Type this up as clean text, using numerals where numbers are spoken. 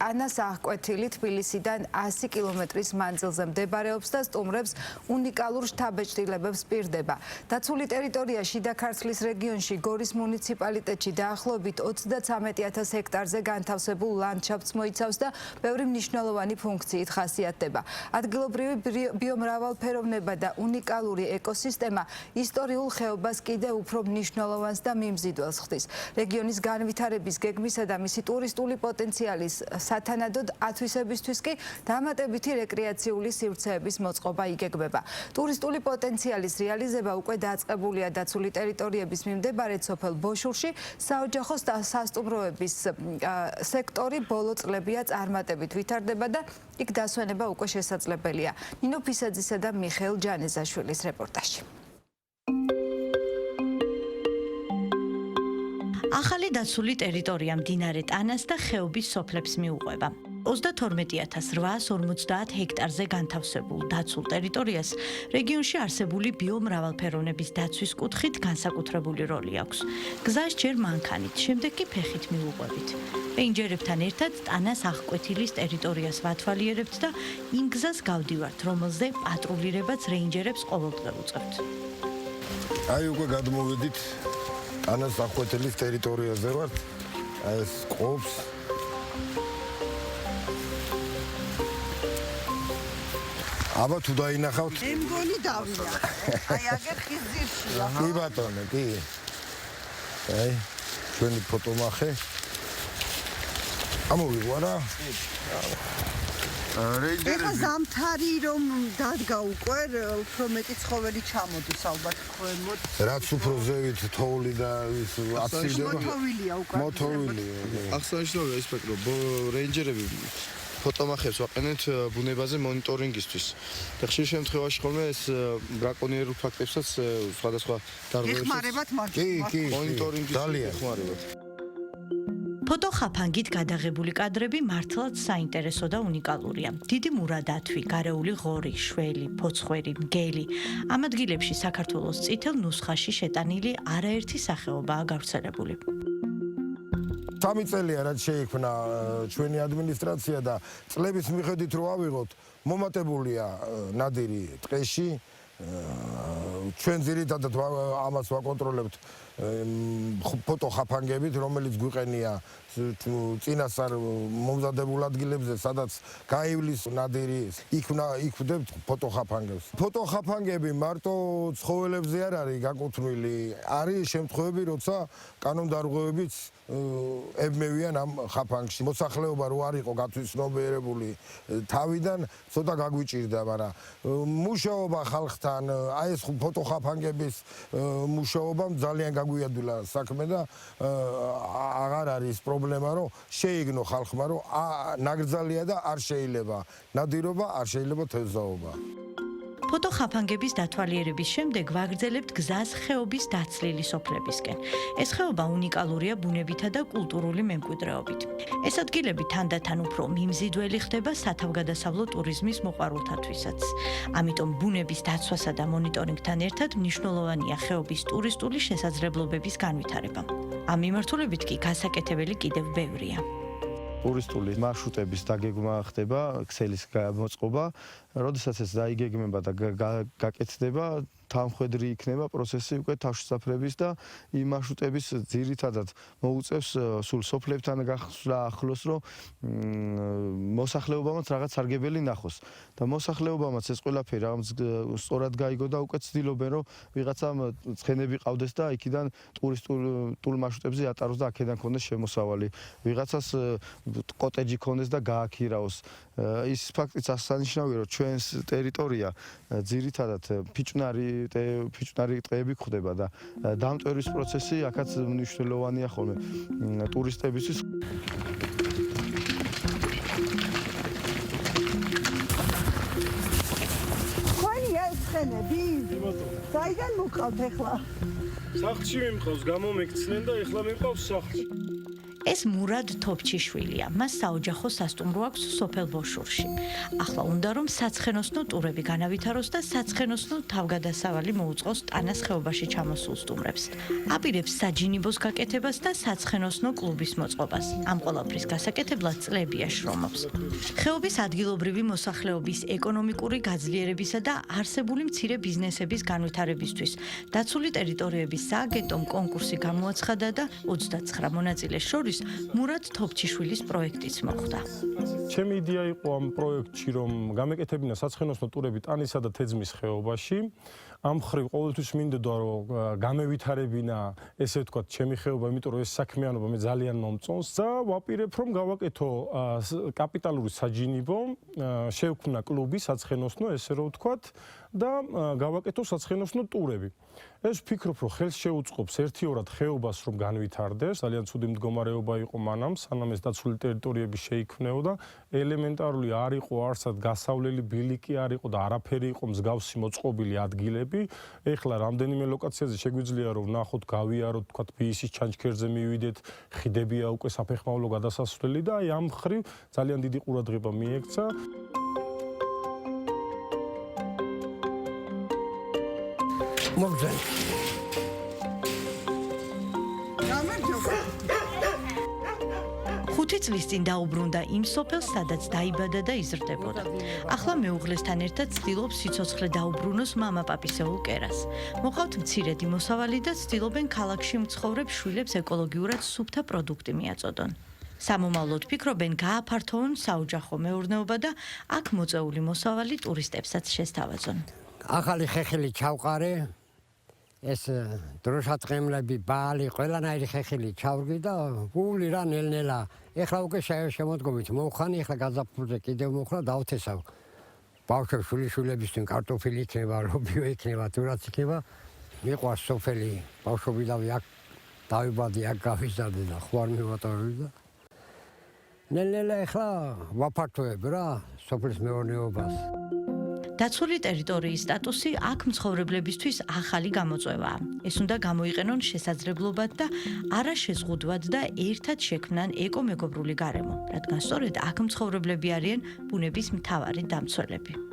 ტანას აღკვეთილი თბილისიდან 100 კილომეტრის მანძილზე მდებარეობს და სტუმრებს უნიკალურ შთაბეჭდილებებს პირდება. დაცული ტერიტორია შიდა ქართლის რეგიონში გორის მუნიციპალიტეტში დაახლოებით 33,000 ჰექტარზე განთავსებულ ლანდშაფტს მოიცავს და ბევრი მნიშვნელოვანი ფუნქციით ხასიათდება. ადგილობრივი ბიომრავალფეროვნება და უნიკალური ეკოსისტემა ისტორიულ ხეობას კიდევ უფრო მნიშვნელოვანს და მიმზიდველს ხდის. რეგიონის განვითარების გეგმისა და მისი ტურისტული პოტენციალის სათანადოდ ათვისებისთვის კი დამატებითი რეკრეაციული სივრცეების მოწყობა იგეგმება. ტურისტული პოტენციალის რეალიზება უკვე დაწყებულია დაცული ტერიტორიების მიმდებარედ სოფელ ბოშურში. საოჯახო სასტუმროების სექტორი ბოლო წლებია წარმატებით ვითარდება და იქ დასვენება უკვე შესაძლებელია. ნინო ფისაძისა და მიხეილ ჯანეზაშვილის რეპორტაჟი. ახალი დაცული ტერიტორია მდინარე ტანას და ხეობის სოფლებს მიუყვება. 32,850 ჰექტარზე განთავსებულ დაცულ ტერიტორიას რეგიონში არსებული ბიომრავალფეროვნების დაცვის კუთხით განსაკუთრებული როლი აქვს. გზას ჯერ მანქანით, შემდეგ კი ფეხით მიუყვებით. რეინჯერებთან ერთად ტანას აღკვეთილის ტერიტორიას ვათვალიერებთ და იმ გზას გავდივართ, რომელზე პატრულირებაც რეინჯერებს ყოველდღე უწევთ. აი უკვე გადმოვედით ტანას აღკვეთილის ტერიტორიაზე ვართ. ეს ყოფს აბა თუ დაინახავთ მე მგონი დავინახე. აი აგერ ხის ძირშია. კი ბატონო, კი. აი ჩვენი ფოტომახე. ამოვიყვარა. ეხლა ზამთარი რომ დადგა უკვე უფრო მეტი ცხოველი ჩამოდის ალბათ ქვემოთ. რაც უფრო ზევით თოვლი და ის აცივდება. მოთოვილია უკვე. მოთოვილია. აღსანიშნავია ის ფაქტი, რომ რეინჯერები ფოტომახებს ვაყენებთ ბუნებაზე მონიტორინგისთვის. და ხშირ შემთხვევაში ხოლმე ეს ბრაკონიერულ ფაქტებსაც სხვადასხვა დარღვევებსაც ეხმარებათ მათ. კი, მონიტორინგის ძალიან ეხმარებათ. ფოტოხაფანგით გადაღებული კადრები მართლაც საინტერესო და უნიკალურია. დიდი მურადათვი, გარეული ღორი, შველი, ფოცხვერი, მგელი. ამ ადგილებში საქართველოს წითელ ნუსხაში შეტანილი არაერთი სახეობაა გავრცელებული. 3 წელია რაც შეიქმნა ჩვენი ადმინისტრაცია და წლების მიხედვით რო ავიღოთ, მომატებულია ნადირი ტყეში. ჩვენ ძირითადად ამას ვაკონტროლებთ ფოტოხაფანგებით, რომელიც გვიყენია წინასწარ მომზადებულ ადგილებზე, სადაც გაივლის ნადირი, იქ ვდებთ ფოტოხაფანგებს. ფოტოხაფანგები მარტო ცხოველებზე არ არის გაკუთვნილი, არის შემთხვევები, როცა კანონდარღვევებიც ებმევიან ამ ხაფანგში. მოსახლეობა რო არ იყო გათვითცნობიერებული თავიდან, ცოტა გაგვიჭირდა, მაგრამ მუშაობა ხალხთან, აი ეს ფოტოხაფანგების მუშაობამ ძალიან გაგვიადვილა საქმე და აღარ არის პრობლემა, რომ შეიგნო ხალხმა, რომ ნაკრძალია და არ შეიძლება ნადირობა, არ შეიძლება თევზაობა. ფოტოხაფანგების დათვალიერების შემდეგ ვაგრძელებთ გზას ხეობის დაცლილი სოფლებისკენ. ეს ხეობა უნიკალურია ბუნებითა და კულტურული მემკვიდრეობით. ეს ადგილები თანდათან უფრო მიმზიდველი ხდება სათავგადასავლო ტურიზმის მოყვარულთათვისაც. ამიტომ ბუნების დაცვასა და მონიტორინგთან ერთად მნიშვნელოვანია ხეობის ტურისტული შესაძლებლობების განვითარება. ამ მიმართულებით კი გასაკეთებელი კიდევ ბევრია. ტურისტული მარშრუტების დაგეგმა ხდება, ქსელის მოწყობა, როდესაც ეს დაიგეგმება და გაკეთდება, თანმხვედრი იქნება პროცესი უკვე თავშესაფრების და იმ მარშრუტების ძირითადად მოუწევს სულ სოფლებთან გახსნა ახლოს, რომ მოსახლეობამაც რაღაც სარგებელი ნახოს. და მოსახლეობამაც ეს ყველაფერი რაღაც სწორად გაიგო და უკვე ცდილობენ, რომ ვიღაცამ ცხენები ყავდეს და იქიდან ტურისტულ მარშრუტებზე ატაროს და აქედან ქონდეს შემოსავალი. ვიღაცას კოტეჯი ქონდეს და გააქირაოს. ის ფაქტიც აღსანიშნავია, რომ ჩვენს ტერიტორია ძირითადად ფიჭვნარი ტყეები გვხვდება და დამტვერვის პროცესი აქაც მნიშვნელოვანია ხოლმე ტურისტებისთვის. ქვენია ეს ცხენები? საიდან მოგყავთ ეხლა? სახლში მიმყავს, გამომექცნენ და ეხლა მიმყავს სახლში. ეს მურად თოფჩიშვილია. მას საოჯახო სასტუმრო აქვს სოფელ ბოშურში. ახლა უნდა რომ საცხენოსნო ტურები განავითაროს და საცხენოსნო თავგადასავალი მოუწყოს ტანას ხეობაში ჩამოსულ სტუმრებს. აპირებს საჯინიბოს გაკეთებას და საცხენოსნო კლუბის მოწყობას. ამ ყველაფრის გასაკეთებლად წლებია შრომობს. ხეობის ადგილობრივი მოსახლეობის ეკონომიკური გაძლიერებისა და არსებული მცირე ბიზნესების განვითარებისთვის დაცული ტერიტორიების სააგენტომ კონკურსი გამოაცხადა და 29 მონაწილეს შორის მურად თოფჩიშვილის პროექტიც მოხდა. ჩემი იდეა იყო ამ პროექტში, რომ გამეკეთებინა საცხენოსნო ტურები ტანისა და თეძმის ხეობაში. ამ მხრივ ყოველთვის მინდოდა რომ გამევითარებინა, ესე ვთქვათ, ჩემი ხეობა, იმიტომ რომ ეს საქმიანობა მე ძალიან მომწონს და ვაპირებ რომ გავაკეთო კაპიტალური საჯინიბო, შევქმნა კლუბი საცხენოსნო, ესე რომ ვთქვათ, და გავაკეთო საცხენოსნო ტურები. ეს ვფიქრობ, რომ ხელს შეუწყობს ერთიორად ხეობას რომ განვითარდეს. ძალიან ცუდი მდგომარეობა იყო მანამ, სანამ ეს დაცული ტერიტორიები შეიქმნეოდა. ელემენტარული არ იყო არსად გასავლელი ბილიკი არ იყო და არაფერი იყო მსგავსი მოწყობილი ადგილები. ეხლა რამდენიმე ლოკაციაზე შეგვიძლია რომ ვნახოთ, გავიაროთ, თქვათ, ბიისის ჩანჩქერზე მივიდეთ, ხიდებია უკვე საფეხმავლო გადასასვლელი და აი ამ მხრივ ძალიან დიდი ყურადღება მიექცა. მოგზაურობ. გამარჯობა. 5 წლის წინ დაუბრუნდა იმ სოფელს, სადაც დაიბადა და იზრდებოდა. ახლა მეუღლესთან ერთად ცდილობს სიცოცხლე დაუბრუნოს მამა-პაპისეულ კერას. მოყავთ მცირედი მოსავალი და ცდილობენ ქალაქში მცხოვრებ შვილებს ეკოლოგიურად სუფთა პროდუქტი მიაწოდონ. სამომავლოდ ფიქრობენ გააფართოვონ საოჯახო მეურნეობა და აქ მოწეული მოსავალი ტურისტებსაც შესთავაზონ. ახალი ხეხილი ჩავყარე. ეს დროშატყემლები, ბალი, ყველანაირი ხეხილი ჩავრგი და გული რა ნელ-ნელა. ეხლა უკვე შემოდგომით მოვხანი, ეხლა გაზაფხულზე კიდევ მოვხნა, დავთესავ. ბავშვებს შვილიშვილებისთვის კარტოფილი იქნება, ლობიო იქნება, თუ რაც იქნება. მიყვარს სოფელი, ბავშვობიდანვე აქ დავიბადე, აქ გავიზარდე და ხო არ მივატოვებ და ნელ-ნელა ეხლა ვაფართოებ რა სოფლის მეურნეობას. დაცული ტერიტორიის სტატუსი აქ მცხოვრებლებისთვის ახალი გამოწვევაა. ეს უნდა გამოიყენონ შესაძლებლობად და არა შეზღუდვად და ერთად შექმნან ეკომეგობრული გარემო, რადგან სწორედ აქ მცხოვრებლები არიან ბუნების მთავარი დამცველები.